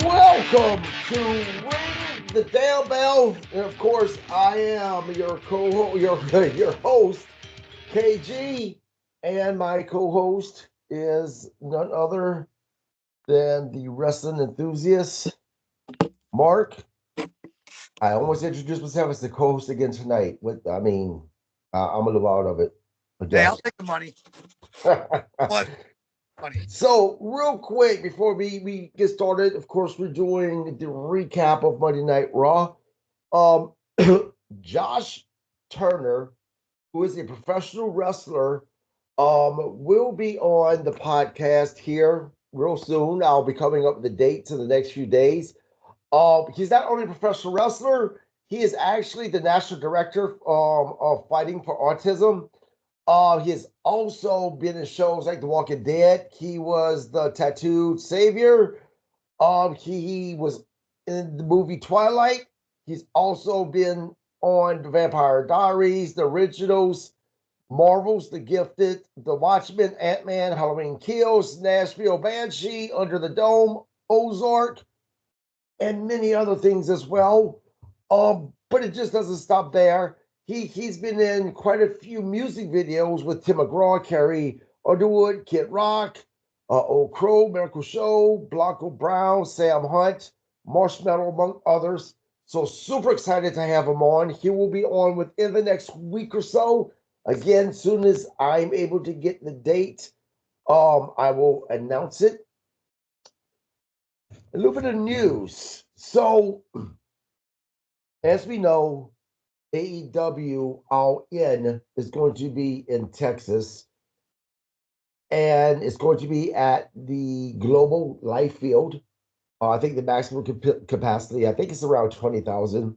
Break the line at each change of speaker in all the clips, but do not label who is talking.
Welcome to Ring the Damn Bell. And of course, I am your your host, KG. And my co-host is none other than the wrestling enthusiast, Mark. I almost introduced myself as the co-host again tonight. I'm a little out of it.
Hey, I'll take the money. What money?
So, real quick before we get started, of course, we're doing the recap of Monday Night Raw. Um, Josh Turner, who is a professional wrestler, will be on the podcast here real soon. I'll be coming up with the dates in the next few days. He's not only a professional wrestler, he is actually the national director of Fighting for Autism. He has also been in shows like The Walking Dead. He was the tattooed savior. He was in the movie Twilight. He's also been on The Vampire Diaries, the originals, Marvel's The Gifted, The Watchmen, Ant-Man, Halloween Kills, Nashville Banshee, Under the Dome, Ozark, and many other things as well. But it just doesn't stop there. He's been in quite a few music videos with Tim McGraw, Carrie Underwood, Kid Rock, Old Crow, Miracle Show, Blanco Brown, Sam Hunt, Marshmallow, among others. So super excited to have him on. He will be on within the next week or so. Again, soon as I'm able to get the date, I will announce it. A little bit of news. So, as we know, AEW All In is going to be in Texas, and it's going to be at the Global Life Field. I think the maximum capacity, I think it's around 20,000.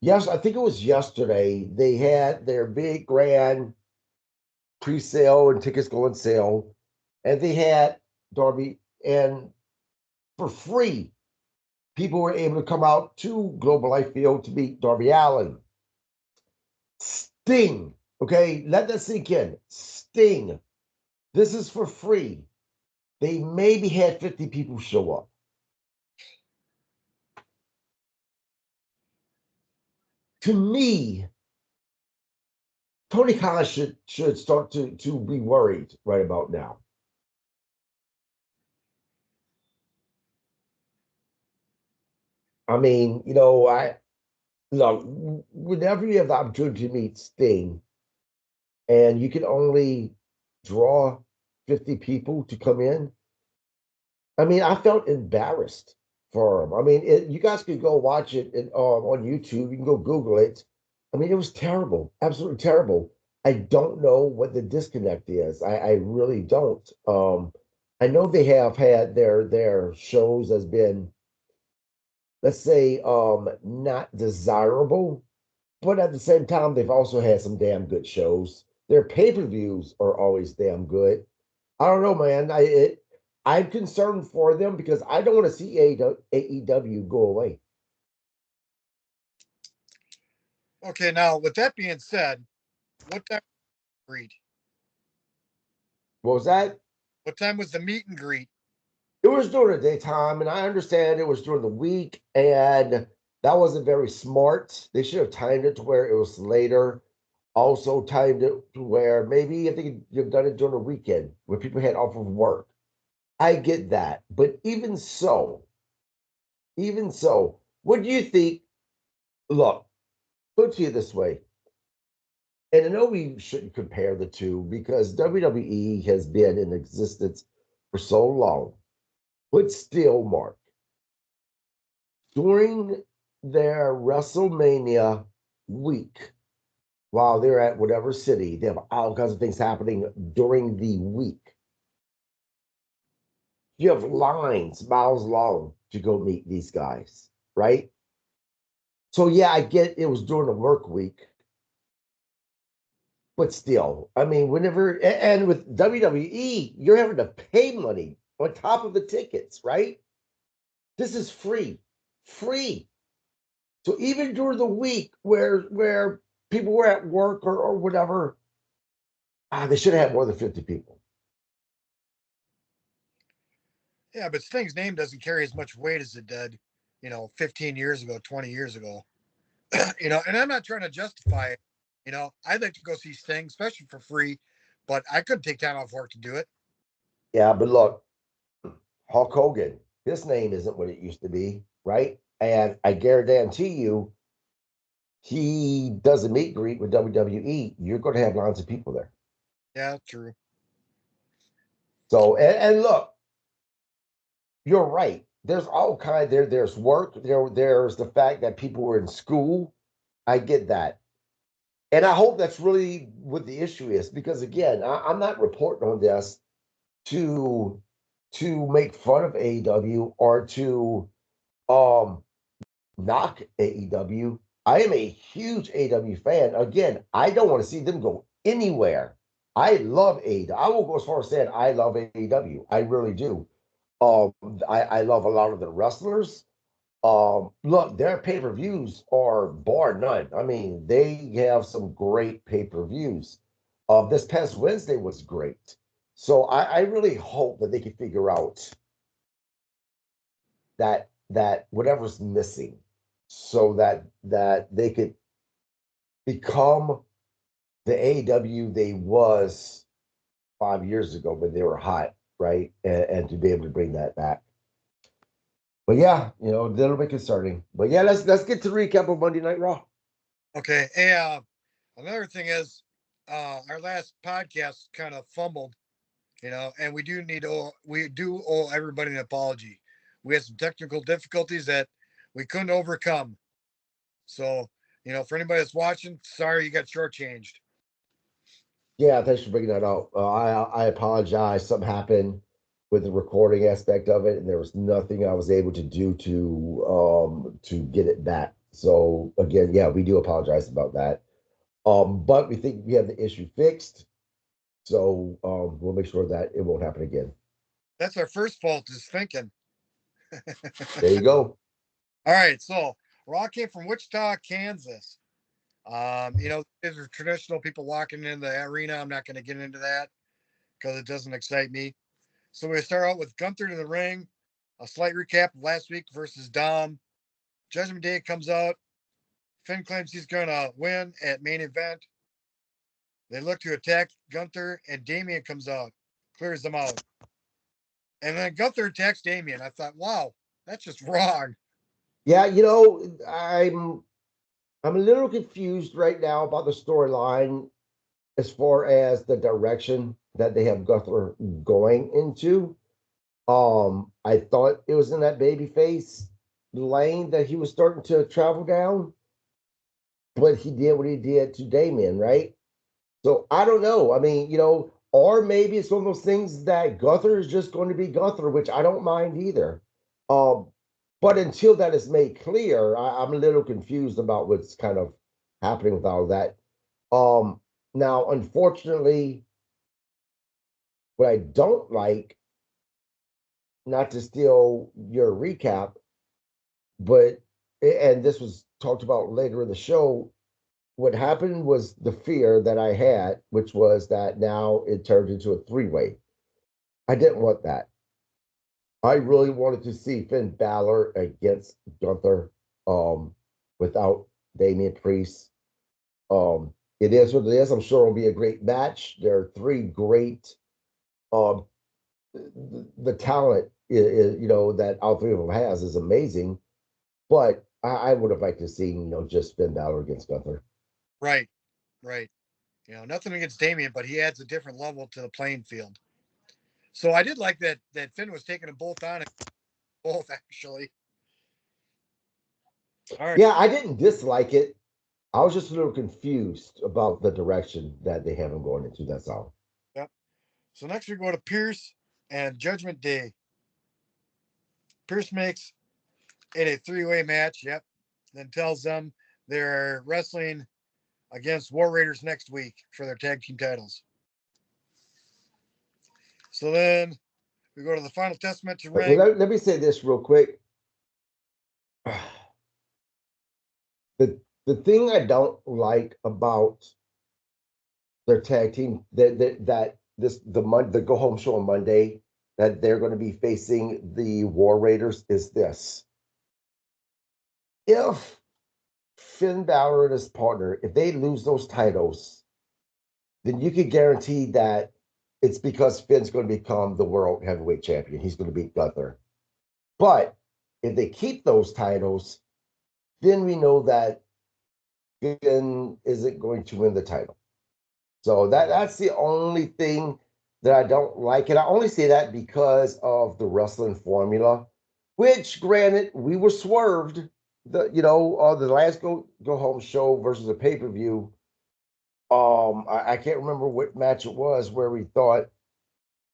Yes, I think it was yesterday. They had their big grand pre-sale and tickets go on sale, and they had Darby, and for free, people were able to come out to Global Life Field to meet Darby Allin. Sting, okay, let that sink in. Sting, this is for free. They maybe had 50 people show up. To me, Tony Khan should start to be worried right about now. I mean, look, whenever you have the opportunity to meet Sting and you can only draw 50 people to come in, I mean, I felt embarrassed for him. I mean, you guys could go watch it on YouTube. You can go Google it. I mean, it was terrible, absolutely terrible. I don't know what the disconnect is. I really don't. I know they have had their shows has been, let's say, not desirable, but at the same time, they've also had some damn good shows. Their pay-per-views are always damn good. I don't know, man. I'm concerned for them because I don't want to see AEW go away.
Okay, now with that being said, what time greet?
What was that?
What time was the meet and greet?
It was during the daytime, and I understand it was during the week, and that wasn't very smart. They should have timed it to where it was later. Also timed it to where maybe I think you've done it during the weekend where people had off of work. I get that, but even so, what do you think? Look, put it to you this way, and I know we shouldn't compare the two because WWE has been in existence for so long, but still, Mark, during their WrestleMania week, while they're at whatever city, they have all kinds of things happening during the week. You have lines miles long to go meet these guys, right? So yeah, I get it was during the work week, but still, I mean, whenever and with WWE, you're having to pay money on top of the tickets, right? This is free, free. So even during the week where people were at work or whatever, they should have had more than 50 people.
Yeah, but Sting's name doesn't carry as much weight as it did, 15 years ago, 20 years ago. And I'm not trying to justify it. I'd like to go see Sting, especially for free, but I couldn't take time off work to do it.
Yeah, but look, Hulk Hogan, his name isn't what it used to be, right? And I guarantee you, he does a meet and greet with WWE, you're going to have lots of people there.
Yeah, true.
So, and look, you're right. There's all kind there. There's work. There's the fact that people were in school. I get that, and I hope that's really what the issue is. Because again, I'm not reporting on this to make fun of AEW or to um knock AEW. I am a huge AEW fan. Again, I don't want to see them go anywhere. I love AEW. I will go as far as saying I love AEW. I really do. Um, I love a lot of the wrestlers. Look, their pay-per-views are bar none. I mean, they have some great pay-per-views. This past Wednesday was great. So I really hope that they can figure out that whatever's missing so that they could become the AEW they was 5 years ago when they were hot, right? And to be able to bring that back. But yeah, a little bit concerning. But yeah, let's get to the recap of Monday Night Raw.
Okay. Hey, another thing is, our last podcast kind of fumbled, and we do owe everybody an apology. We had some technical difficulties that we couldn't overcome. So, for anybody that's watching, sorry you got shortchanged.
Yeah, thanks for bringing that out. I apologize. Something happened with the recording aspect of it, and there was nothing I was able to do to get it back. So again, yeah, we do apologize about that. But we think we have the issue fixed. So we'll make sure that it won't happen again.
That's our first fault is thinking.
There you go.
All right. So, Raw came from Wichita, Kansas. These are traditional people walking in the arena. I'm not going to get into that because it doesn't excite me. So we start out with Gunther to the ring. A slight recap of last week versus Dom. Judgment Day comes out. Finn claims he's going to win at main event. They look to attack Gunther, and Damian comes out, clears them out. And then Gunther attacks Damian. I thought, wow, that's just wrong.
Yeah, I'm a little confused right now about the storyline as far as the direction that they have Gunther going into. I thought it was in that babyface lane that he was starting to travel down, but he did what he did to Damien, right? So I don't know. I mean, or maybe it's one of those things that Gunther is just going to be Gunther, which I don't mind either. Um, but until that is made clear, I'm a little confused about what's kind of happening with all of that. Now, unfortunately, what I don't like, not to steal your recap, but and this was talked about later in the show. What happened was the fear that I had, which was that now it turned into a three-way. I didn't want that. I really wanted to see Finn Balor against Gunther without Damian Priest. It is what it is. I'm sure it'll be a great match. There are three great um, the talent that all three of them has is amazing. But I would have liked to see just Finn Balor against Gunther.
Right, right. Nothing against Damian, but he adds a different level to the playing field. So I did like that Finn was taking them both on it, both actually. All right.
Yeah, I didn't dislike it. I was just a little confused about the direction that they have him going into. That's all.
Yep. So next we go to Pierce and Judgment Day. Pierce makes it a three-way match. Yep. Then tells them they're wrestling against War Raiders next week for their tag team titles. So then we go to the final testament to
Well,
ring.
let me say this real quick. The thing I don't like about their tag team that this the go home show on Monday that they're going to be facing the War Raiders is this. If Finn Balor and his partner, if they lose those titles, then you can guarantee that it's because Finn's going to become the world heavyweight champion. He's going to beat Gunther. But if they keep those titles, then we know that Finn isn't going to win the title. So that's the only thing that I don't like. And I only say that because of the wrestling formula, which granted, we were swerved the last go home show versus a pay-per-view. I can't remember what match it was where we thought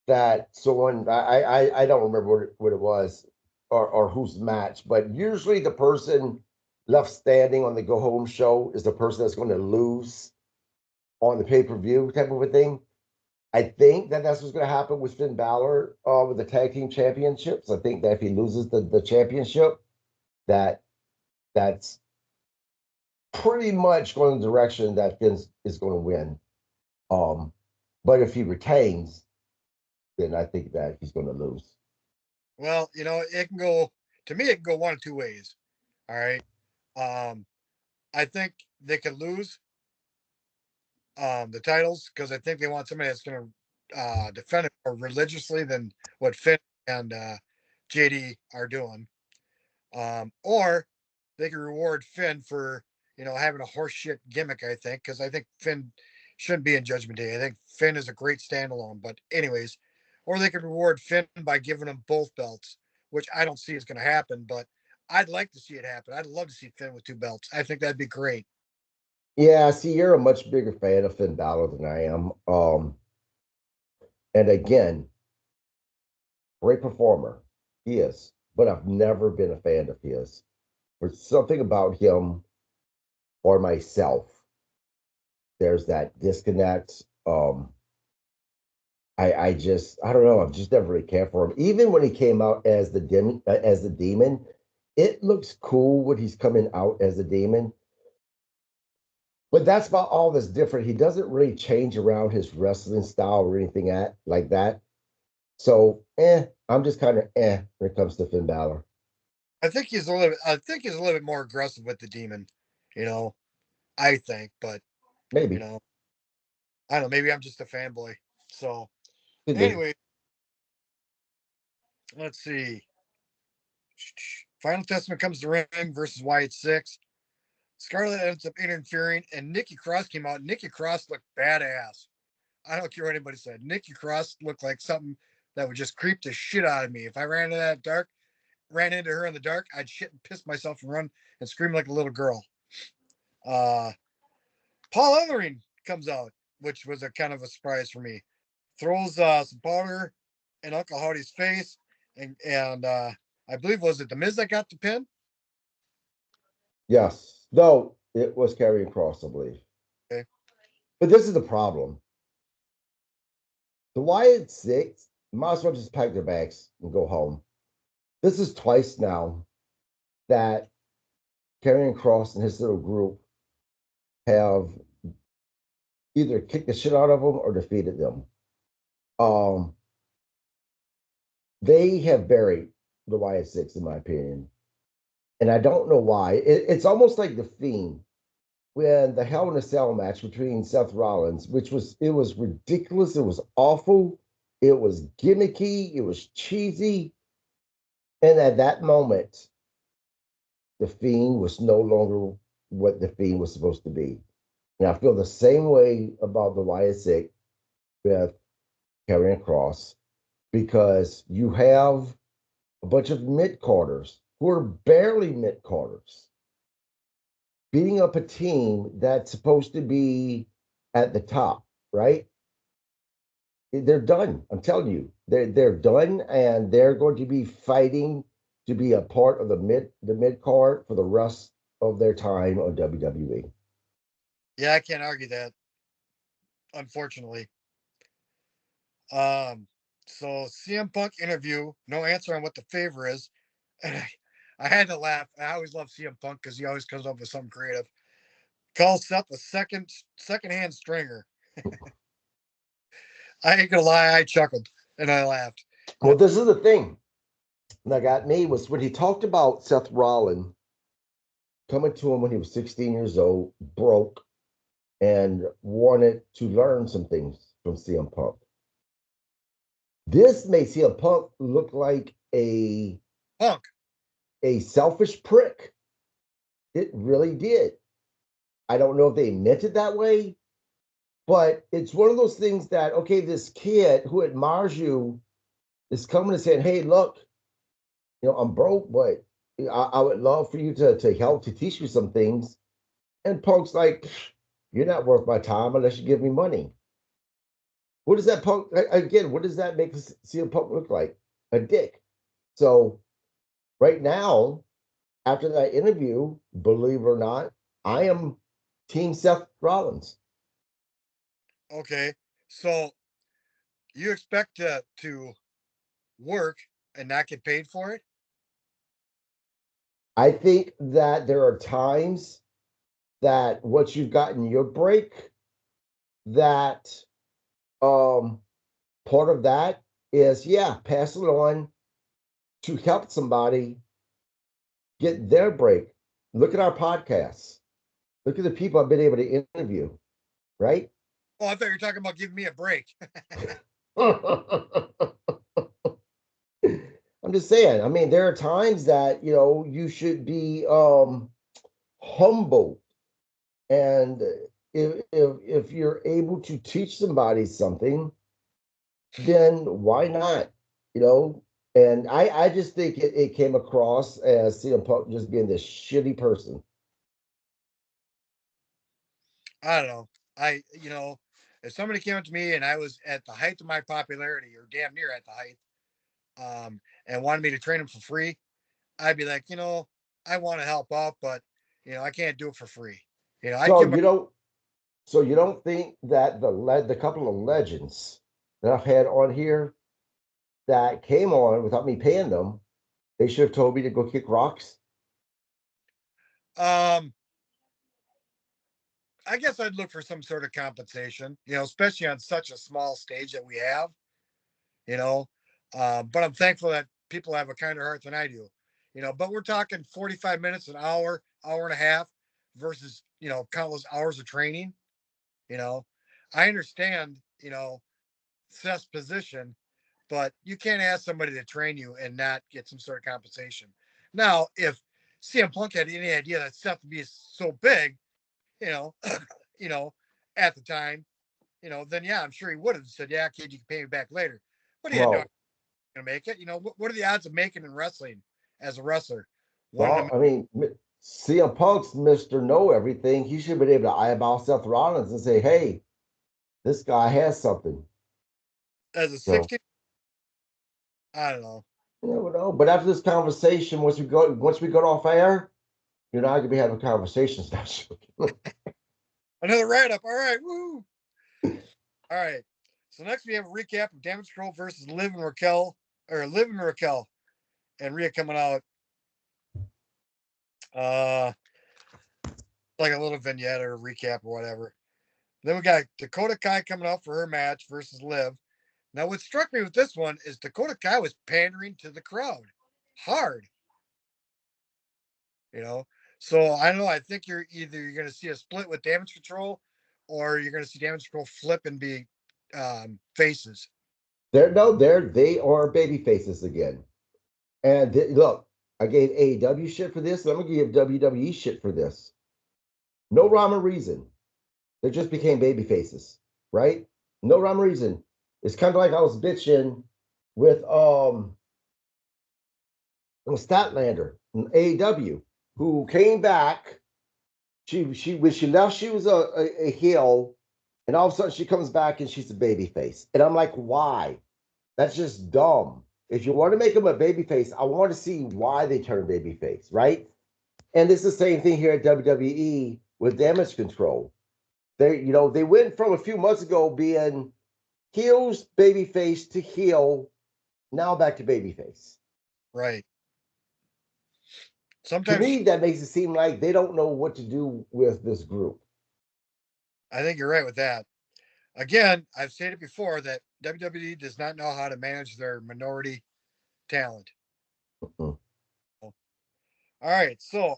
that someone I don't remember what it was or whose match, but usually the person left standing on the go home show is the person that's going to lose on the pay-per-view type of a thing. I think that's what's going to happen with Finn Balor with the tag team championships. I think that if he loses the championship, that's pretty much going in the direction that Finn is going to win. But if he retains, then I think that he's going to lose.
Well, it can go, to me, it can go one of two ways. All right. I think they could lose the titles because I think they want somebody that's going to defend it more religiously than what Finn and JD are doing. Or they can reward Finn for having a horseshit gimmick. I think because I think Finn shouldn't be in Judgment Day. I think Finn is a great standalone. But anyways, or they could reward Finn by giving him both belts, which I don't see is going to happen. But I'd like to see it happen. I'd love to see Finn with two belts. I think that'd be great.
Yeah, see, you're a much bigger fan of Finn Balor than I am. And again, great performer. He is. But I've never been a fan of his. There's something about him or myself. There's that disconnect. I don't know. I've just never really cared for him. Even when he came out as the demon, it looks cool when he's coming out as a demon. But that's about all that's different. He doesn't really change around his wrestling style or anything like that. So, I'm just kind of when it comes to Finn Balor.
I think he's a little bit more aggressive with the demon. You know, I think, but you
Maybe
know, I don't know. Maybe I'm just a fanboy. So
could be.
anyway, let's see. Final Testament comes to ring versus Wyatt Six. Scarlett ends up interfering, and Nikki Cross came out. Nikki Cross looked badass. I don't care what anybody said. Nikki Cross looked like something that would just creep the shit out of me. If I ran into her in the dark, I'd shit and piss myself and run and scream like a little girl. Uh, Paul Ellering comes out, which was a kind of a surprise for me. Throws some powder in Uncle Howdy's face, and I believe was it the Miz that got the pin?
Yes. Though it was carrying cross, I believe.
Okay.
But this is the problem. The Wyatt Six might as well just pack their bags and go home. This is twice now that Karrion Cross and his little group have either kicked the shit out of them or defeated them. Um, they have buried the Wyatt Six, in my opinion, and I don't know why. It's almost like the Fiend when the Hell in a Cell match between Seth Rollins, it was ridiculous, it was awful, it was gimmicky, it was cheesy, and at that moment, the Fiend was no longer what the Fiend was supposed to be. And I feel the same way about the Wyatt Six with Karrion Cross because you have a bunch of mid carders who are barely mid carders beating up a team that's supposed to be at the top, right? They're done. I'm telling you, they're done, and they're going to be fighting to be a part of the mid card for the rest of their time on WWE.
Yeah, I can't argue that. Unfortunately. Um, so CM Punk interview, no answer on what the favor is, and I had to laugh. I always love CM Punk because he always comes up with something creative. Calls Seth a second hand stringer. I ain't gonna lie, I chuckled and I laughed.
Well, this is the thing that got me was when he talked about Seth Rollins coming to him when he was 16 years old, broke, and wanted to learn some things from CM Punk. This makes CM Punk look like
Punk.
a selfish prick. It really did. I don't know if they meant it that way, but it's one of those things that, okay, this kid who admires you is coming and saying, hey, look, I'm broke, but I would love for you to help to teach me some things. And Punk's like, you're not worth my time unless you give me money. What does that Punk, again, what does that make CM Punk look like? A dick. So right now, after that interview, believe it or not, I am Team Seth Rollins.
Okay. So you expect to work and not get paid for it?
I think that there are times that once you've gotten your break, that um part of that is pass it on to help somebody get their break. Look at our podcasts. Look at the people I've been able to interview, right?
Oh, I thought you were talking about giving me a break.
I'm just saying. I mean, there are times that you should be humble, and if you're able to teach somebody something, then why not? You know. And I just think it came across as CM Punk just being this shitty person.
I don't know. If somebody came up to me and I was at the height of my popularity or damn near at the height, and wanted me to train them for free, I'd be like, I want to help out, but I can't do it for free. I'd
So
give my
you don't think that the couple of legends that I've had on here that came on without me paying them, they should have told me to go kick rocks?
um I guess I'd look for some sort of compensation, especially on such a small stage that we have, you know. But I'm thankful that people have a kinder heart than I do, but we're talking 45 minutes, an hour, hour and a half versus, countless hours of training, you know. I understand, Seth's position, but you can't ask somebody to train you and not get some sort of compensation. Now, if CM Punk had any idea that Seth would be so big, you know, you know, at the time, then yeah, I'm sure he would have said, "Yeah, kid, you can pay me back later." But he had no idea
Well,
going to make it. What are the odds of making in wrestling as a wrestler? One in a
well, I mean, CM Punk's Mr. Know Everything. He should have been able to eyeball Seth Rollins and say, "Hey, this guy has something."
as a
So
60. I don't know.
you never know. But after this conversation, once we got off air, I could be having conversations now.
Another write up. All right, woo. All right. So next we have a recap of Damage Control versus Liv and Raquel, or Liv and Raquel, and Rhea coming out. Uh, like a little vignette or recap or whatever. Then we got Dakota Kai coming out for her match versus Liv. Now, what struck me with this one is Dakota Kai was pandering to the crowd hard, you know. So I don't know. I think you're going to see a split with Damage Control, or you're going to see Damage Control flip and be faces.
They are baby faces again. And look, I gave AEW shit for this. I'm gonna give WWE shit for this. No rhyme or reason. They just became baby faces, right? No rhyme or reason. It's kind of like I was bitching with Statlander from AEW, who came back. She when she left, she was a heel, and all of a sudden she comes back and she's a baby face. And I'm like, why? That's just dumb. If you want to make them a baby face, I want to see why they turn baby face, right? And it's the same thing here at WWE with Damage Control. They went from a few months ago being heels, babyface to heel, now back to babyface.
Right.
To
Sometimes
me, that makes it seem like they don't know what to do with this group.
I think you're right with that. Again, I've stated before that WWE does not know how to manage their minority talent.
Mhm.
All right, so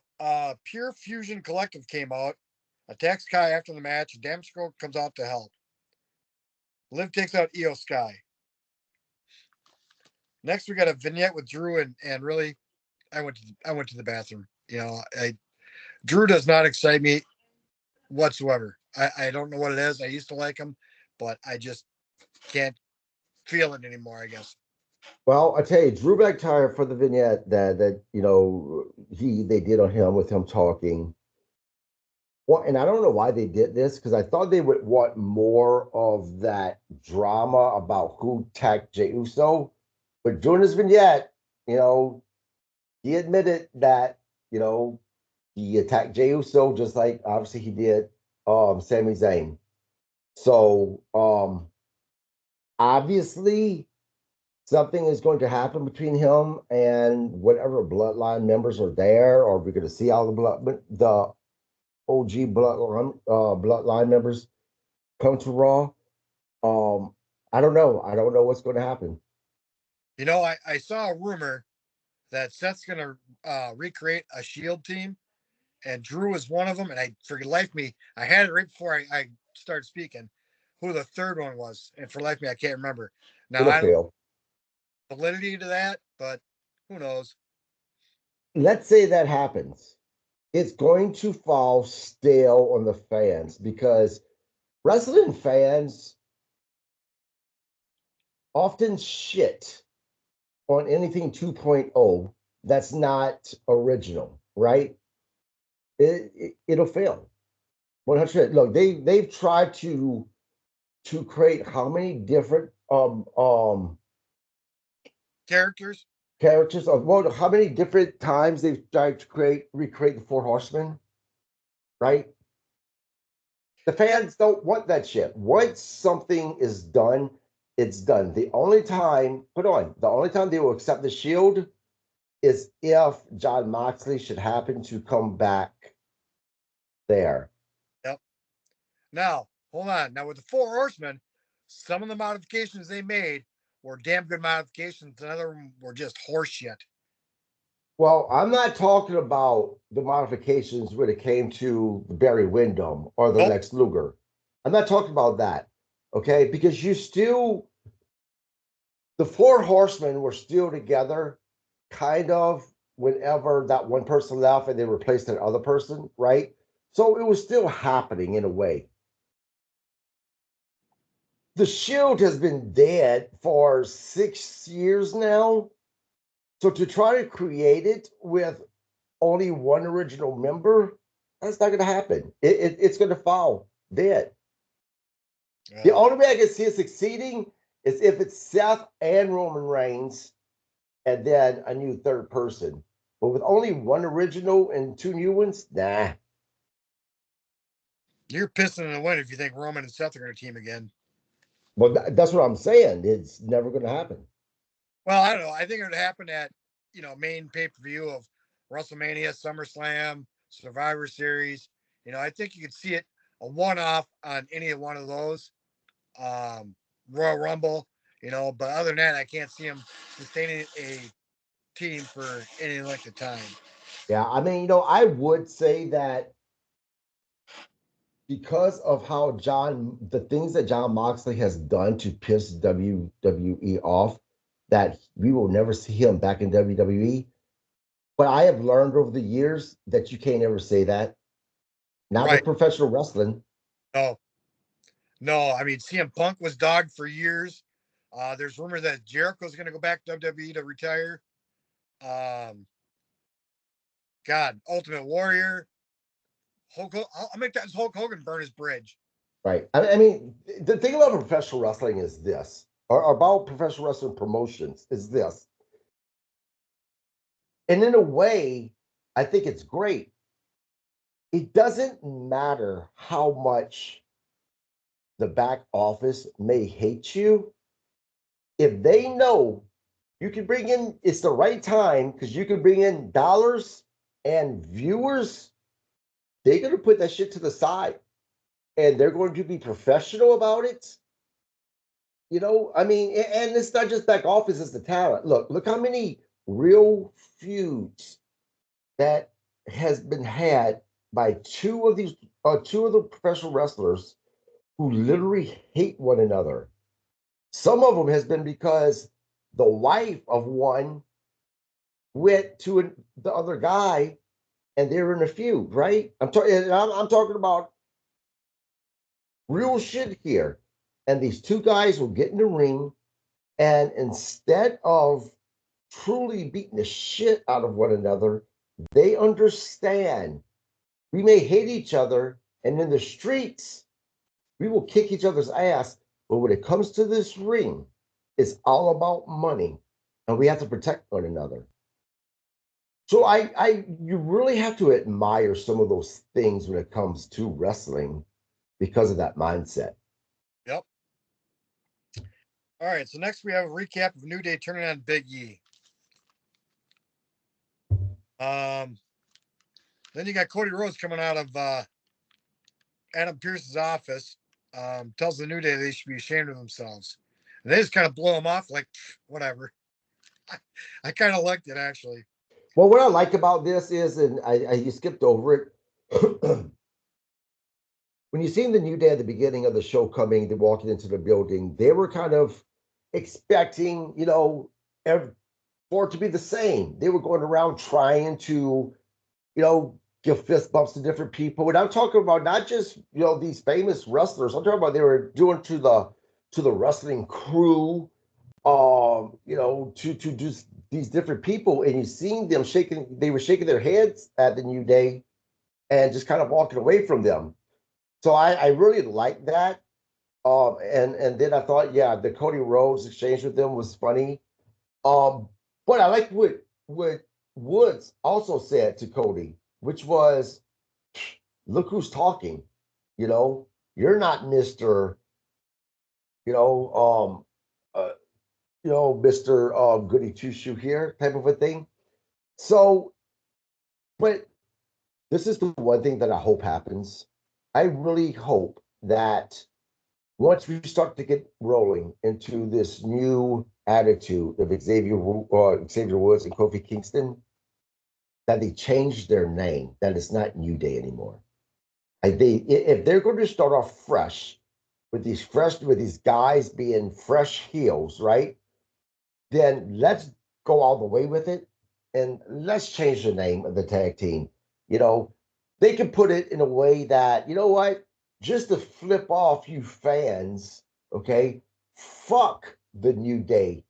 Pure Fusion Collective came out, attacks Kai after the match, and Damsco comes out to help. Liv takes out Io Sky. Next, we got a vignette with Drew and really, I went to the bathroom. Drew does not excite me whatsoever. I don't know what it is. I used to like him, but I just can't feel it anymore. I guess.
Well, I tell you, Drew McIntyre for the vignette that they did on him with him talking. Well, and I don't know why they did this because I thought they would want more of that drama about who attacked Jey Uso. But during this vignette, you know, he admitted that, he attacked Jey Uso just like obviously he did Sami Zayn. So obviously something is going to happen between him and whatever bloodline members are there, or we're going to see all the OG bloodline members come to Raw. I don't know. I don't know what's going to happen.
I saw a rumor that Seth's going to recreate a Shield team, and Drew is one of them. And for life me, I had it right before I started speaking. Who the third one was, and for life me, I can't remember. Now
It'll
I don't
fail.
know validity to that, but who knows?
Let's say that happens. It's going to fall stale on the fans because wrestling fans often shit on anything 2.0 that's not original, right? It'll fail. 100. Look, they've tried to create how many different
Characters.
characters of well, how many different times they've tried to recreate the Four Horsemen, right? The fans don't want that shit. Once something is done, it's done. The only time they will accept the Shield is if John Moxley should happen to come back there.
Yep. Now, hold on. Now with the Four Horsemen, some of the modifications they made were damn good modifications. And other them were just horse shit.
Well, I'm not talking about the modifications when it came to the Barry Windham or the
Nope.
Lex Luger. I'm not talking about that, okay? Because the Four Horsemen were still together, kind of, whenever that one person left and they replaced that other person, right? So it was still happening in a way. The Shield has been dead for 6 years now. So to try to create it with only one original member, that's not going to happen. It's going to fall dead. The only way I can see it succeeding is if it's Seth and Roman Reigns and then a new third person. But with only one original and two new ones, nah.
You're pissing in the wind if you think Roman and Seth are going to team again.
Well, that's what I'm saying. It's never going to happen.
Well, I don't know. I think it would happen at main pay per view of WrestleMania, SummerSlam, Survivor Series. I think you could see it a one off on any one of those. Royal Rumble. But other than that, I can't see him sustaining a team for any length of time.
Yeah, I mean, I would say that because of how the things that John Moxley has done to piss WWE off, that we will never see him back in WWE. But I have learned over the years that you can't ever say that. Not
Right.
with professional wrestling.
No, no. I mean, CM Punk was dogged for years. There's rumor that Jericho's going to go back to WWE to retire. Um, God, Ultimate Warrior. I'll make that Hulk Hogan burn his bridge.
Right. I mean, the thing about professional wrestling is this, or about professional wrestling promotions is this. And in a way, I think it's great. It doesn't matter how much the back office may hate you. If they know you can bring in, it's the right time because you can bring in dollars and viewers, they're going to put that shit to the side. and they're going to be professional about it. I mean, and it's not just back office; it's the talent. Look how many real feuds that has been had by two of the professional wrestlers who literally hate one another. Some of them has been because the wife of one went to the other guy and they're in a feud, right? I'm talking about real shit here. And these two guys will get in the ring, and instead of truly beating the shit out of one another, they understand we may hate each other, and in the streets, we will kick each other's ass. But when it comes to this ring, it's all about money, and we have to protect one another. So you really have to admire some of those things when it comes to wrestling because of that mindset.
Yep. All right. So next we have a recap of New Day turning on Big E. Um, then you got Cody Rhodes coming out of Adam Pearce's office, tells the New Day they should be ashamed of themselves. And they just kind of blow him off like, whatever. I kind of liked it, actually.
Well, what I like about this is, and you skipped over it. When you seen the New Day at the beginning of the show coming, they walking into the building, they were kind of expecting, for it to be the same. They were going around trying to, give fist bumps to different people. And I'm talking about not just, these famous wrestlers. I'm talking about they were doing to the wrestling crew, to just these different people, and you seen them shaking. They were shaking their heads at the New Day and just kind of walking away from them. So I really like that. And then I thought, yeah, the Cody Rhodes exchange with them was funny. Um, but I like what Woods also said to Cody, which was, "Look who's talking. You know, you're not Mister. You know, uh, Mister Goody Two Shoe here, type of a thing." So, but this is the one thing that I hope happens. I really hope that once we start to get rolling into this new attitude of Xavier Woods and Kofi Kingston, that they change their name, that it's not New Day anymore. If they're going to start off fresh with these guys being fresh heels, right? Then let's go all the way with it, and let's change the name of the tag team. You know, they can put it in a way that, you know what, just to flip off you fans, okay? Fuck the New Day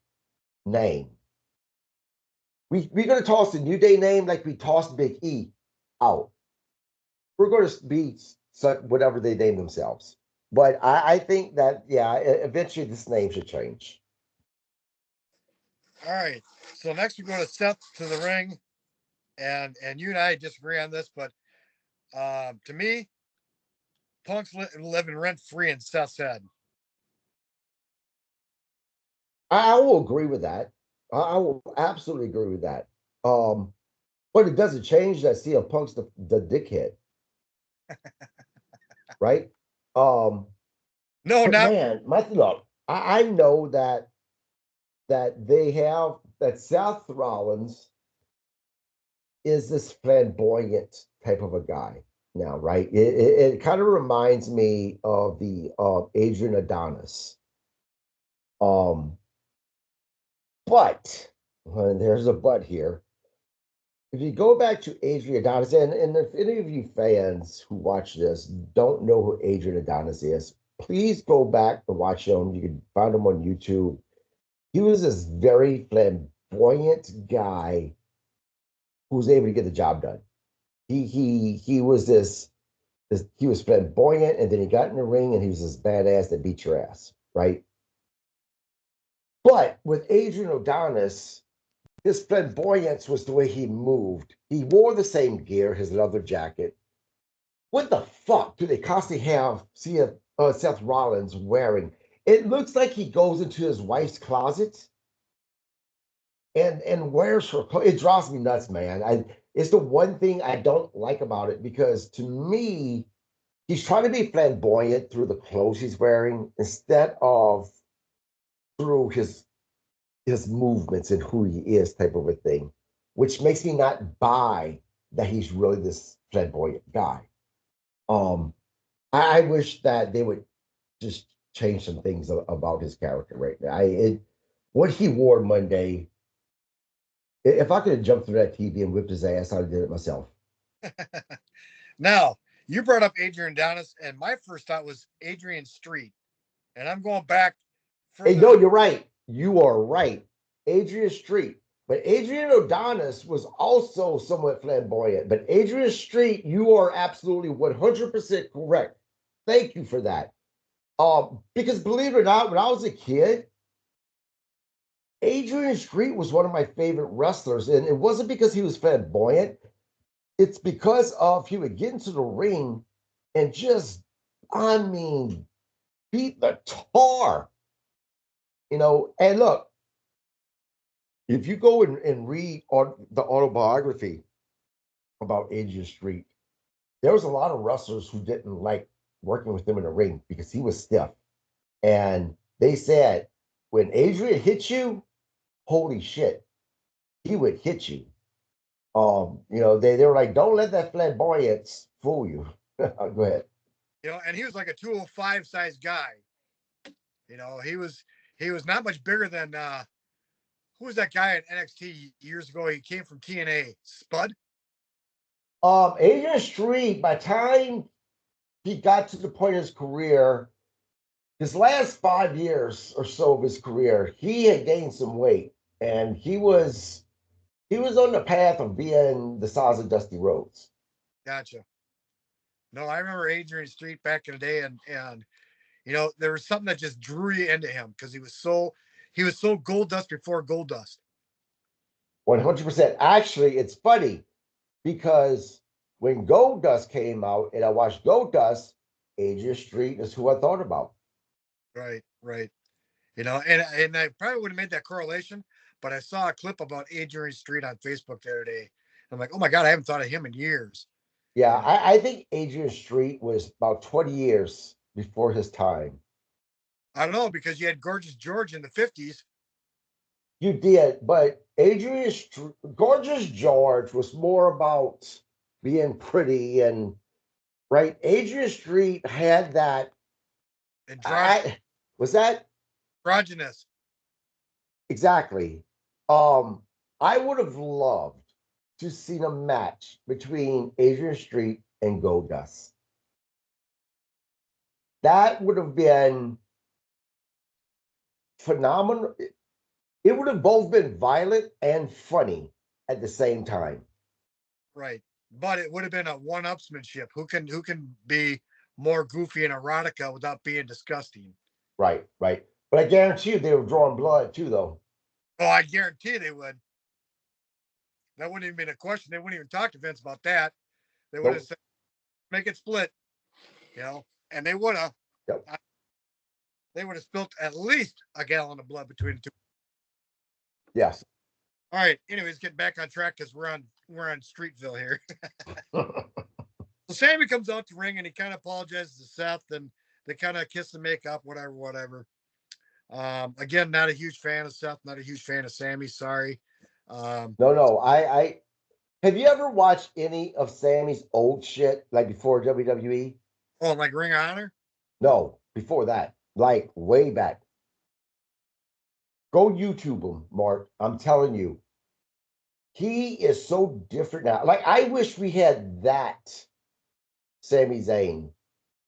name. We're gonna toss the New Day name like we tossed Big E out. We're going to be whatever they name themselves. But I think that, yeah, eventually this name should change.
All right. So next we go to Seth to the ring. And you and I disagree on this, but to me, Punk's living rent free in Seth's head.
I will agree with that. I will absolutely agree with that. But it doesn't change that CM Punk's the dickhead, right? Um,
No,
but
not
man, look, I know that Seth Rollins is this flamboyant type of a guy now, right? It kind of reminds me of the Adrian Adonis. Um, but there's a but here. If you go back to Adrian Adonis, and if any of you fans who watch this don't know who Adrian Adonis is, please go back and watch him. You can find him on YouTube. He was this very flamboyant guy who was able to get the job done. He was he was flamboyant, and then he got in the ring and he was this badass that beat your ass, right? But with Adrian Adonis, his flamboyance was the way he moved. He wore the same gear, his leather jacket. What the fuck do they constantly Seth Rollins wearing? It looks like he goes into his wife's closet and wears her clothes. It drives me nuts, man. It's the one thing I don't like about it, because to me, he's trying to be flamboyant through the clothes he's wearing instead of through his movements and who he is type of a thing, which makes me not buy that he's really this flamboyant guy. Um, I wish that they would just change some things about his character right now. What he wore Monday, if I could have jumped through that TV and whipped his ass, I'd have did it myself.
Now, you brought up Adrian Adonis, and my first thought was Adrian Street. And I'm going back
Hey,
further
no,
than
you're right. You are right. Adrian Street. But Adrian Adonis was also somewhat flamboyant. But Adrian Street, you are absolutely 100% correct. Thank you for that. Because believe it or not, when I was a kid, Adrian Street was one of my favorite wrestlers. And it wasn't because he was flamboyant, it's because of he would get into the ring and just, I mean, beat the tar. And look, if you go and read the autobiography about Adrian Street, there was a lot of wrestlers who didn't like working with him in the ring because he was stiff. And they said, when Adrian hit you, holy shit, he would hit you. They were like, don't let that flamboyance fool you. Go ahead.
and he was like a 205 size guy. He was not much bigger than who was that guy at NXT years ago? He came from TNA. Spud.
Adrian Street, by the time he got to the point of his career, his last 5 years or so of his career, he had gained some weight, and he was on the path of being the size of Dusty Rhodes.
Gotcha. No, I remember Adrian Street back in the day, and there was something that just drew you into him because he was so Gold Dust before Gold Dust.
100%. Actually, it's funny because when Gold Dust came out and I watched Gold Dust, Adrian Street is who I thought about.
Right, right. And I probably would have made that correlation, but I saw a clip about Adrian Street on Facebook the other day. I'm like, oh my god, I haven't thought of him in years.
Yeah,
You know,
I think Adrian Street was about 20 years before his time.
I don't know because you had Gorgeous George in the '50s.
You did, but Gorgeous George was more about being pretty and right. Adrian Street had that.
Androgynous.
I was that exactly. Um, I would have loved to see a match between Adrian Street and Goldust. That would have been phenomenal. It would have both been violent and funny at the same time.
Right, but it would have been a one-upsmanship. Who can be more goofy and erotica without being disgusting?
Right, right. But I guarantee you they were drawing blood too, though.
Oh, I guarantee they would. That wouldn't even be a question. They wouldn't even talk to Vince about that. They would have
Nope.
said, "Make it split," and they would have.
Yep.
They would have spilt at least a gallon of blood between the two.
Yes.
All right. Anyways, getting back on track because we're on Streetville here. So Sammy comes out to ring and he kind of apologizes to Seth and they kind of kiss and make up, whatever, whatever. Again, not a huge fan of Seth, not a huge fan of Sammy. Sorry.
No, no. I have you ever watched any of Sammy's old shit like before WWE?
Oh, like Ring of Honor?
No, before that, like way back. Go YouTube him, Mark. I'm telling you, he is so different now. Like I wish we had that Sami Zayn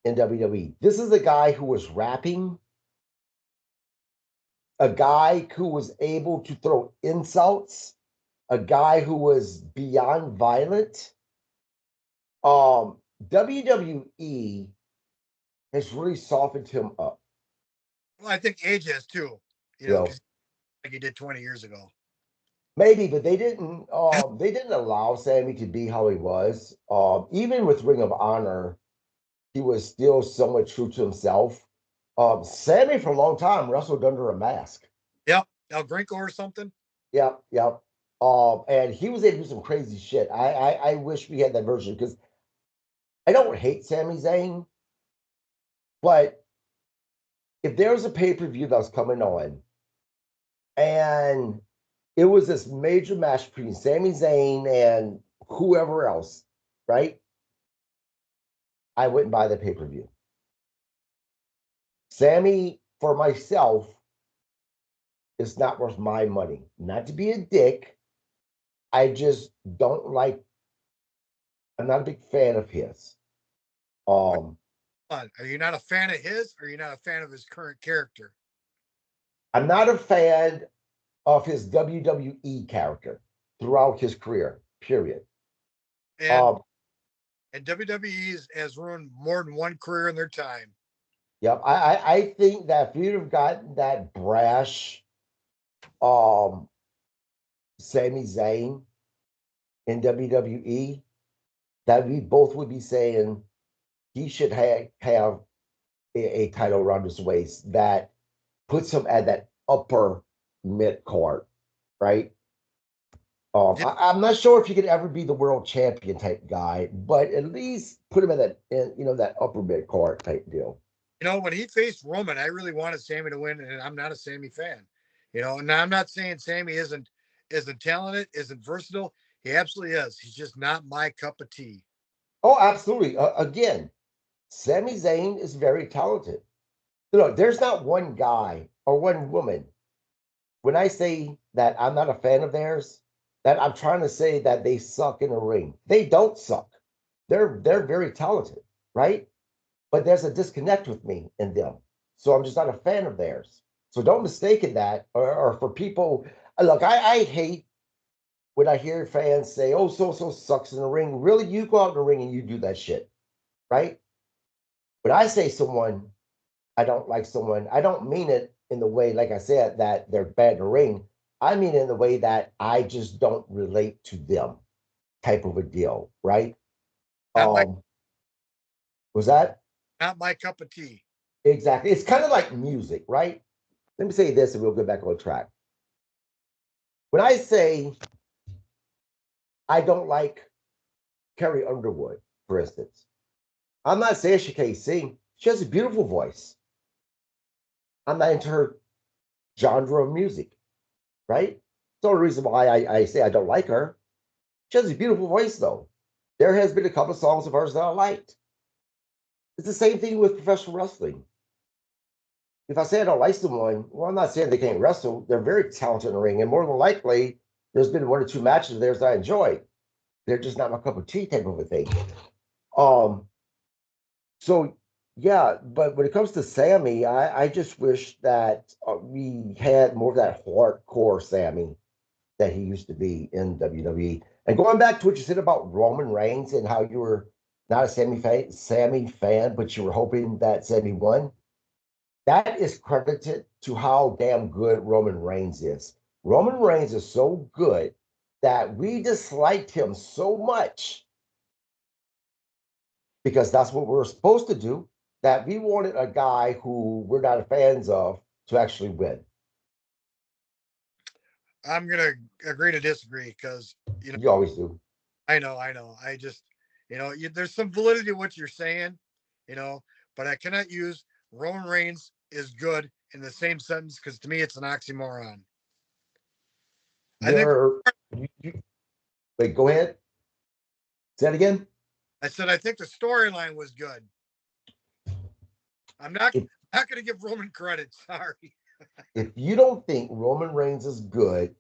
in WWE. This is a guy who was rapping, a guy who was able to throw insults, a guy who was beyond violent. WWE has really softened him up.
Well, I think age has too,
You
because
know,
like he did 20 years ago.
maybe, but they didn't allow Sammy to be how he was. Even with Ring of Honor, he was still somewhat true to himself. Sammy for a long time wrestled under a mask.
Yep. El Grinko or something.
Yep, yep. And he was able to do some crazy shit. I wish we had that version because I don't hate Sami Zayn, but if there was a pay-per-view that was coming on and it was this major match between Sami Zayn and whoever else, right? I wouldn't buy the pay-per-view. Sammy, for myself, is not worth my money. Not to be a dick. I just don't like, I'm not a big fan of his.
What,
Um,
are you not a fan of his, or are you not a fan of his current character?
I'm not a fan of his WWE character throughout his career, period.
And
Um,
and WWE has ruined more than one career in their time.
yep, I think that if you'd have gotten that brash um Sami Zayn in WWE, that we both would be saying he should have a title around his waist that puts him at that upper mid card, right?
Yeah,
I'm not sure if he could ever be the world champion type guy, but at least put him in that, that upper mid card type deal.
when he faced Roman, I really wanted Sammy to win, and I'm not a Sammy fan. And I'm not saying Sammy isn't talented, isn't versatile. He absolutely is. He's just not my cup of tea.
Oh, absolutely. Again, Sami Zayn is very talented. There's not one guy or one woman. When I say that I'm not a fan of theirs, that I'm trying to say that they suck in the ring. They don't suck. They're very talented, right? But there's a disconnect with me in them. So I'm just not a fan of theirs. So don't mistake it that, or for people, look, I hate when I hear fans say, oh, so sucks in the ring. Really, you go out in the ring and you do that shit, right? When I say someone, I don't like someone, I don't mean it in the way, like I said, that they're bad in the ring. I mean it in the way that I just don't relate to them type of a deal, right?
Not my
Um, was that
not my cup of tea.
exactly? It's kind of like music, right? Let me say this and we'll get back on track. When I say I don't like Carrie Underwood, for instance, I'm not saying she can't sing. She has a beautiful voice. I'm not into her genre of music, right? It's the only reason why I say I don't like her. She has a beautiful voice, though. There has been a couple of songs of hers that I liked. It's the same thing with professional wrestling. If I say I don't like someone, well, I'm not saying they can't wrestle. They're very talented in the ring, and more than likely, there's been one or two matches of theirs that I enjoyed. They're just not my cup of tea type of a thing. Um, so yeah, but when it comes to Sammy, I just wish that we had more of that hardcore Sammy that he used to be in WWE. And going back to what you said about Roman Reigns and how you were not a Sammy fan, but you were hoping that Sammy won. That is credited to how damn good Roman Reigns is. Roman Reigns is so good that we disliked him so much because that's what we're supposed to do. That we wanted a guy who we're not fans of to actually win.
I'm gonna agree to disagree because
You always do.
I know. I just there's some validity to what you're saying, you know, but I cannot use Roman Reigns is good in the same sentence because to me it's an oxymoron. I think
You're you, wait. Go ahead. Say that again.
I said I think the storyline was good. I'm not
If
not going to give Roman credit. Sorry.
if you don't think Roman Reigns is good,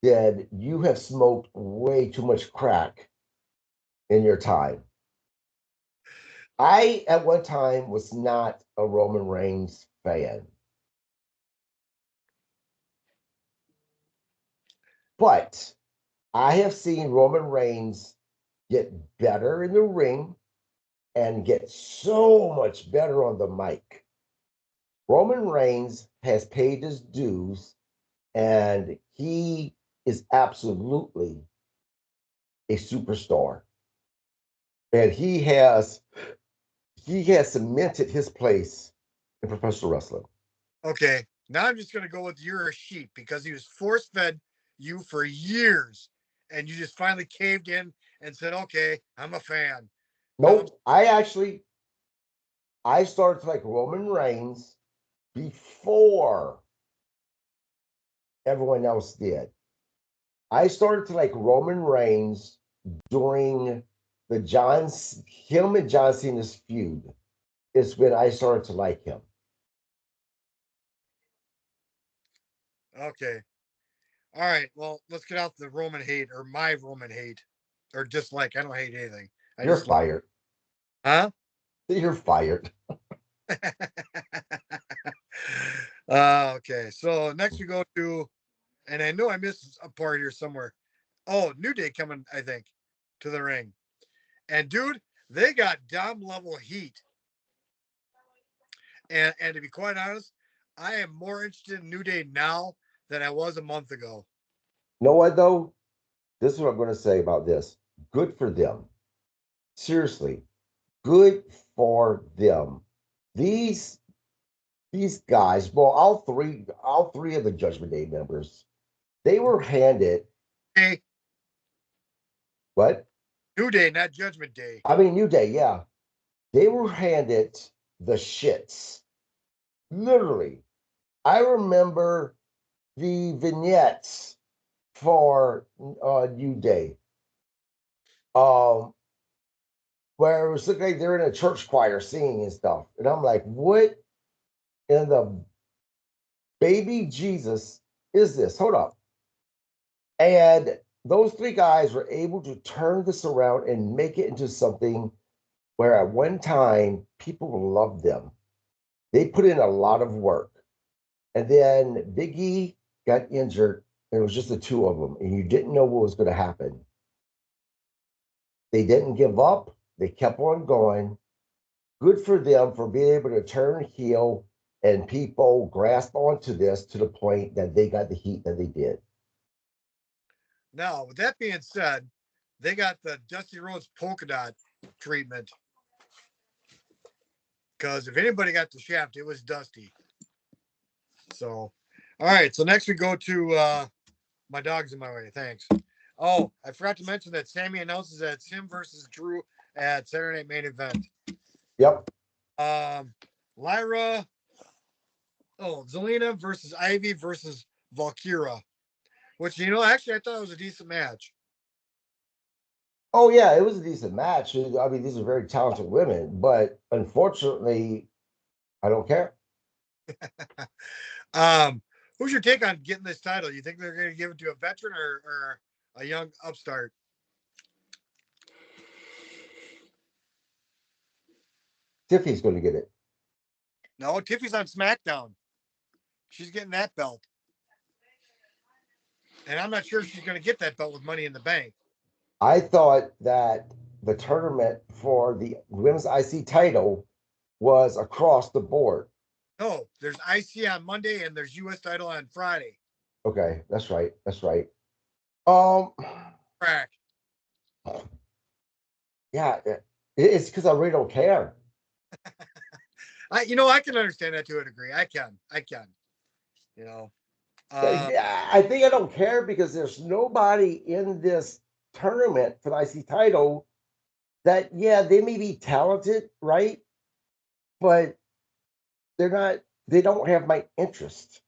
then you have smoked way too much crack in your time. I at one time was not a Roman Reigns fan, but I have seen Roman Reigns get better in the ring and get so much better on the mic. Roman Reigns has paid his dues and he is absolutely a superstar. And he has cemented his place in professional wrestling.
Okay, now I'm just going to go with you're a sheep because he was force fed you for years, and you just finally caved in and said, "Okay, I'm a fan."
Nope. I started to like Roman Reigns before everyone else did. I started to like Roman Reigns during him and John Cena's feud. Is when I started to like him.
Okay. All right. Well, let's get out the Roman hate or my Roman hate or dislike. I don't hate anything. I
You're
just like,
fired.
huh?
You're fired.
Okay. So next we go to, and I know I missed a part here somewhere. Oh, New Day coming, I think, to the ring. And dude, they got Dom level heat. And to be quite honest, I am more interested in New Day now than I was a month ago.
You know what though? This is what I'm going to say about this. Good for them. Seriously, good for them. These these guys, well, all three of the Judgment Day members, they were handed
Hey,
what?
New Day, not Judgment Day.
I mean, New Day, yeah. They were handed the shits. Literally. I remember the vignettes for New Day. Um, where it was looking like they're in a church choir singing and stuff. And I'm like, what in the baby Jesus is this? Hold up. And those three guys were able to turn this around and make it into something where at one time people loved them. They put in a lot of work. And then Big E got injured, and it was just the two of them, and you didn't know what was going to happen. They didn't give up, they kept on going. Good for them for being able to turn heel and people grasp onto this to the point that they got the heat that they did.
Now, with that being said, they got the Dusty Rhodes polka dot treatment. Because if anybody got the shaft, it was Dusty. So, all right. So next we go to my dog's in my way. Thanks. Oh, I forgot to mention that Sammy announces that it's him versus Drew at Saturday Night Main Event.
Yep.
Lyra, Zelina versus Ivy versus Valkyra, which, actually, I thought it was a decent match.
Oh yeah, it was a decent match. I mean, these are very talented women, but unfortunately, I don't care.
um, who's your take on getting this title? You think they're going to give it to a veteran or a young upstart?
Tiffy's going to get it.
No, Tiffy's on SmackDown. She's getting that belt. And I'm not sure if she's going to get that belt with Money in the Bank.
I thought that the tournament for the women's IC title was across the board.
No, there's IC on Monday and there's US title on Friday.
Okay, that's right. That's right. Um,
Crack.
yeah, it's because I really don't care.
I can understand that to a degree. I can. You know. Um,
I think I don't care because there's nobody in this tournament for the IC title that, yeah, they may be talented, right? But they're not, they don't have my interest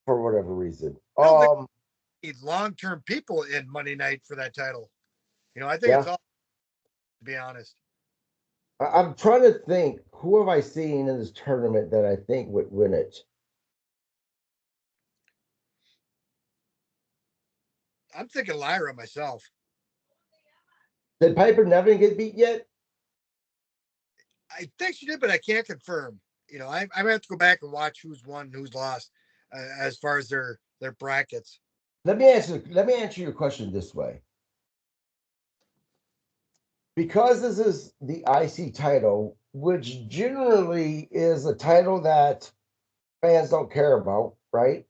for whatever reason.
I don't think we need long-term people in Monday night for that title. I think it's
Yeah,
all, to be honest.
I'm trying to think who have I seen in this tournament that I think would win it.
I'm thinking Lyra myself.
Did Piper Nevin get beat yet?
I think she did, but I can't confirm. I'm gonna have to go back and watch who's won, who's lost, as far as their brackets.
Let me answer your question this way. Because this is the IC title, which generally is a title that fans don't care about, right?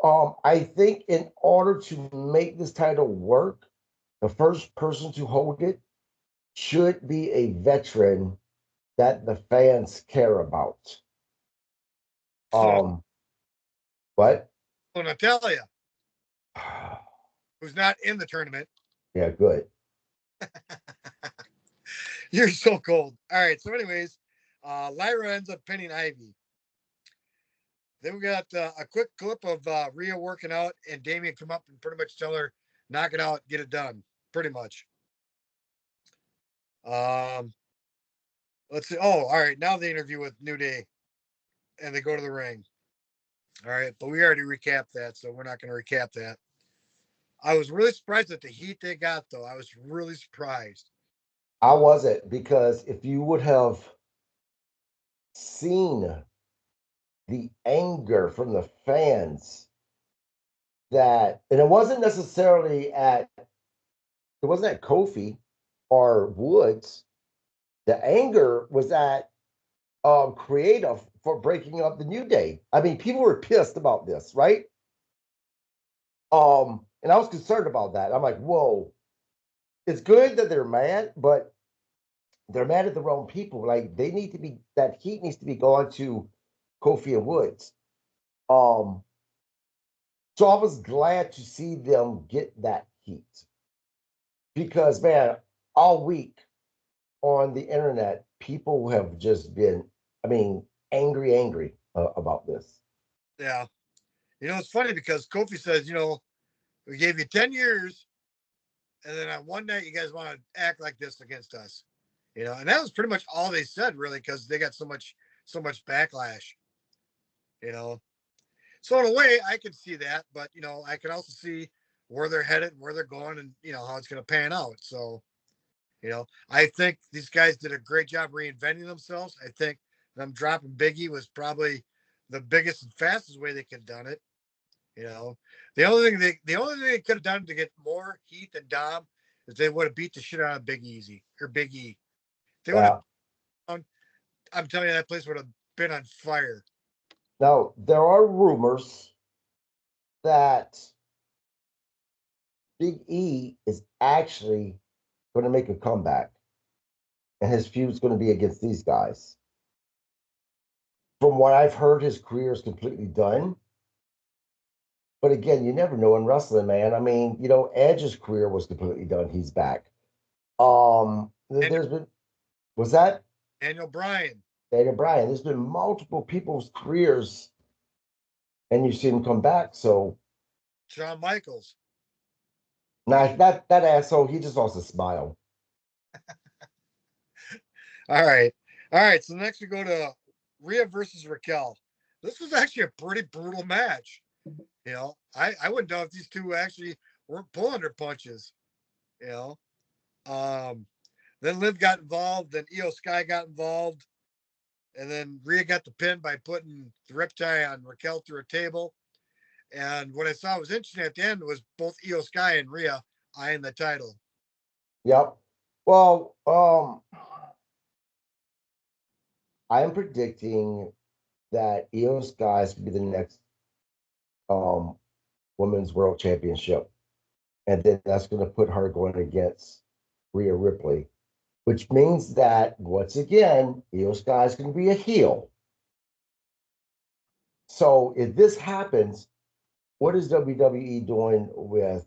I think in order to make this title work, the first person to hold it should be a veteran that the fans care about.
So,
But
Natalia, who's not in the tournament,
yeah, good.
You're so cold. All right. So, anyways, Lyra ends up pinning Ivy. Then we got a quick clip of Rhea working out, and Damien come up and pretty much tell her, knock it out, get it done. Pretty much. Um, let's see. Oh, all right. Now the interview with New Day, and they go to the ring. All right, but we already recapped that, so we're not going to recap that. I was really surprised at the heat they got, though. I was really surprised.
I wasn't, because if you would have seen the anger from the fans, that, and it wasn't necessarily it wasn't at Kofi or Woods. The anger was at Creative for breaking up the New Day. I mean, people were pissed about this, right? And I was concerned about that. I'm like, whoa, it's good that they're mad, but they're mad at the wrong people. Like, they need to be, that heat needs to be going to Kofi and Woods. Um, so I was glad to see them get that heat, because man, all week on the internet, people have just been, I mean, angry about this.
Yeah. It's funny because Kofi says, we gave you 10 years, and then on one night, you guys want to act like this against us. And that was pretty much all they said, really, because they got so much backlash, you know. So in a way, I can see that, but I can also see where they're headed, where they're going, and how it's going to pan out. So I think these guys did a great job reinventing themselves. I think them dropping Biggie was probably the biggest and fastest way they could have done it. You know, the only thing they could have done to get more heat than Dom is they would have beat the shit out of Big Easy or Big E. They would have.
Yeah.
I'm telling you, that place would have been on fire.
Now, there are rumors that Big E is actually going to make a comeback, and his feud's going to be against these guys. From what I've heard, his career is completely done. But again, you never know in wrestling, man. I mean, Edge's career was completely done. He's back.
And
There's been, was that
Daniel Bryan,
Daniel Bryan? There's been multiple people's careers, and you see them come back. So
Shawn Michaels.
now that asshole, he just lost a smile.
All right, all right. So next we go to Rhea versus Raquel. This was actually a pretty brutal match. I wouldn't know if these two actually weren't pulling their punches. You know, um, then Liv got involved, then Io Sky got involved, and then Rhea got the pin by putting the riptide on Raquel through a table. And what I saw was interesting at the end was both Io Sky and Rhea eyeing the title.
Yep. Well, I am predicting that Io Sky is going to be the next um, women's world championship, and then that's going to put her going against Rhea Ripley, which means that once again, Io Sky is going to be a heel. So if this happens, what is WWE doing with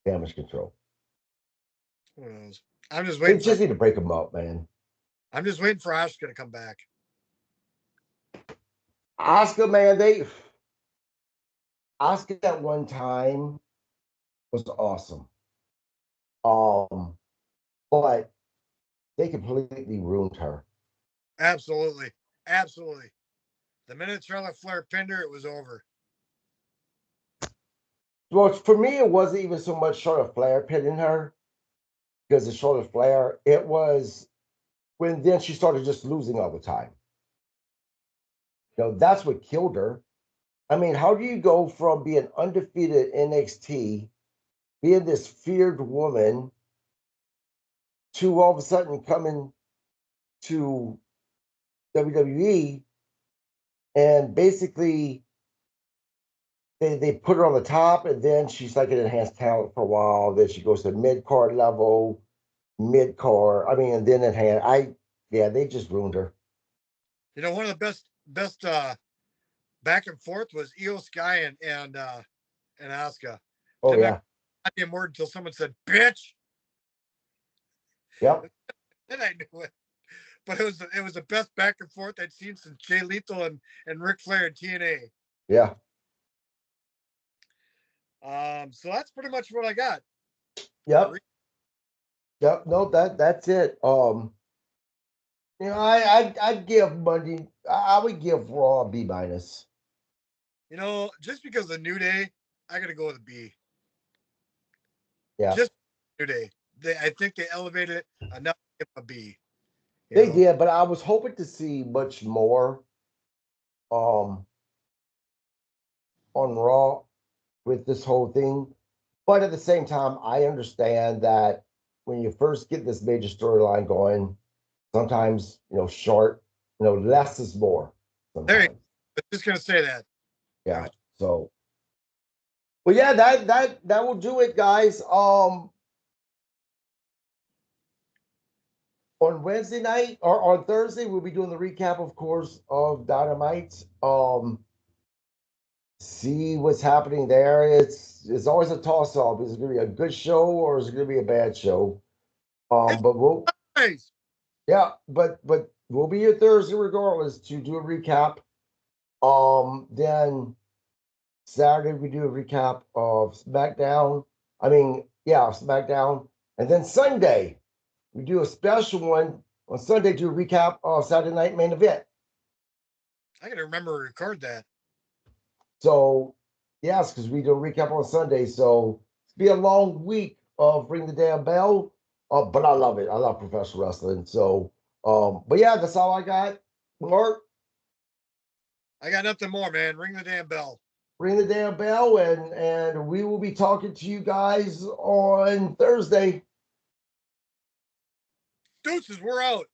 Damage Control?
Who knows? I'm just
They
waiting for
just need to break them up, man.
I'm just waiting for Asuka to come back.
Oscar, man, Oscar at one time was awesome. Um, but they completely ruined her.
Absolutely, absolutely. The minute Charlotte Flair pinned her, it was over.
Well, for me, it wasn't even so much Charlotte Flair pinning her because of Charlotte Flair. It was when then she started just losing all the time. That's what killed her. I mean, how do you go from being undefeated NXT, being this feared woman, to all of a sudden coming to WWE and basically they put her on the top, and then she's like an enhanced talent for a while. Then she goes to mid card level, mid card. I mean, and then enhanced. Yeah, they just ruined her.
One of the best back and forth was Io Sky and Asuka.
Oh
Didn't have
yeah,
a word until someone said "bitch."
yep.
then I knew it. But it was the best back and forth I'd seen since Jay Lethal and Ric Flair in TNA.
Yeah.
So that's pretty much what I got.
Yep. Yep. No, that's it. I'd give Monday. I would give Raw a B minus.
Just because of New Day, I got to go with a B.
Yeah,
Just New Day. I think they elevated it enough to give a B.
they did, but I was hoping to see much more um on Raw with this whole thing. But at the same time, I understand that when you first get this major storyline going, sometimes short, less is more.
There you go.
Sometimes,
I was just gonna say that.
yeah. So, well, yeah, that will do it, guys. On Wednesday night or on Thursday, we'll be doing the recap, of course, of Dynamite. See what's happening there. It's always a toss up. Is it going to be a good show or is it going to be a bad show?
It's
But we'll
nice.
yeah, but we'll be here Thursday regardless to do a recap. Then Saturday we do a recap of SmackDown. I mean, yeah, SmackDown, and then Sunday we do a special one on Sunday to recap of Saturday Night Main Event.
I gotta remember to record that.
So, yes, because we do a recap on Sunday. So, it's be a long week of Ring the Damn Bell. But I love it. I love professional wrestling. So, but yeah, that's all I got. Mark,
I got nothing more, man. Ring the damn bell.
ring the damn bell, and we will be talking to you guys on Thursday.
Deuces, we're out.